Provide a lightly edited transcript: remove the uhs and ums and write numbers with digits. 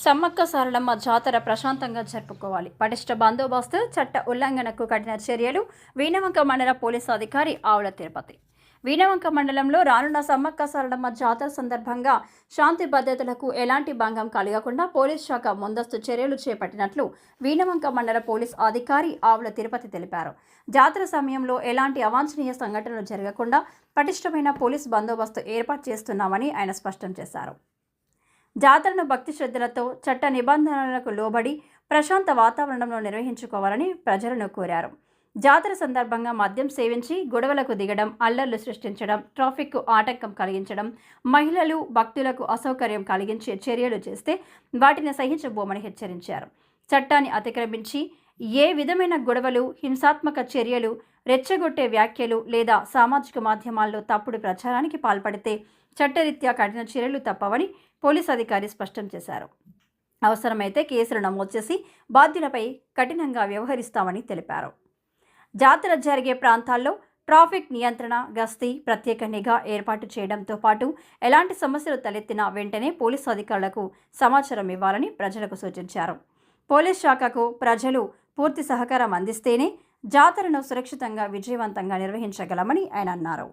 సమ్మక్క సారలమ్మ జాతర ప్రశాంతంగా జరుపుకోవాలి. పటిష్ట బందోబస్తు, చట్ట ఉల్లంఘనకు కఠిన చర్యలు. వీణవంక మండల పోలీసు అధికారి ఆవుల తిరుపతి. వీణవంక మండలంలో రానున్న సమ్మక్క సారలమ్మ జాతర సందర్భంగా శాంతి భద్రతలకు ఎలాంటి భంగం కలగకుండా పోలీస్ శాఖ ముందస్తు చర్యలు చేపట్టినట్లు వీణవంక మండల పోలీస్ అధికారి ఆవుల తిరుపతి తెలిపారు. జాతర సమయంలో ఎలాంటి అవాంఛనీయ సంఘటనలు జరగకుండా పటిష్టమైన పోలీస్ బందోబస్తు ఏర్పాటు చేస్తున్నామని ఆయన స్పష్టం చేశారు. జాతరను భక్తి శ్రద్ధలతో చట్ట నిబంధనలకు లోబడి ప్రశాంత వాతావరణంలో నిర్వహించుకోవాలని ప్రజలను కోరారు. జాతర సందర్భంగా మద్యం సేవించి గొడవలకు దిగడం, అల్లర్లు సృష్టించడం, ట్రాఫిక్కు ఆటంకం కలిగించడం, మహిళలు భక్తులకు అసౌకర్యం కలిగించే చర్యలు చేస్తే వాటిని సహించబోమని హెచ్చరించారు. చట్టాన్ని అతిక్రమించి ఏ విధమైన గొడవలు, హింసాత్మక చర్యలు, రెచ్చగొట్టే వ్యాఖ్యలు లేదా సామాజిక మాధ్యమాల్లో తప్పుడు ప్రచారానికి పాల్పడితే చట్టరీత్యా కఠిన చర్యలు తప్పవని పోలీస్ అధికారి స్పష్టం చేశారు. అవసరమైతే కేసులు నమోదు చేసి బాధ్యులపై కఠినంగా వ్యవహరిస్తామని తెలిపారు. జాతర జరిగే ప్రాంతాల్లో ట్రాఫిక్ నియంత్రణ, గస్తీ, ప్రత్యేక నిఘా ఏర్పాటు చేయడంతో పాటు ఎలాంటి సమస్యలు తలెత్తినా వెంటనే పోలీసు అధికారులకు సమాచారం ఇవ్వాలని ప్రజలకు సూచించారు. పోలీస్ శాఖకు ప్రజలు పూర్తి సహకారం అందిస్తేనే జాతరను సురక్షితంగా, విజయవంతంగా నిర్వహించగలమని ఆయన అన్నారు.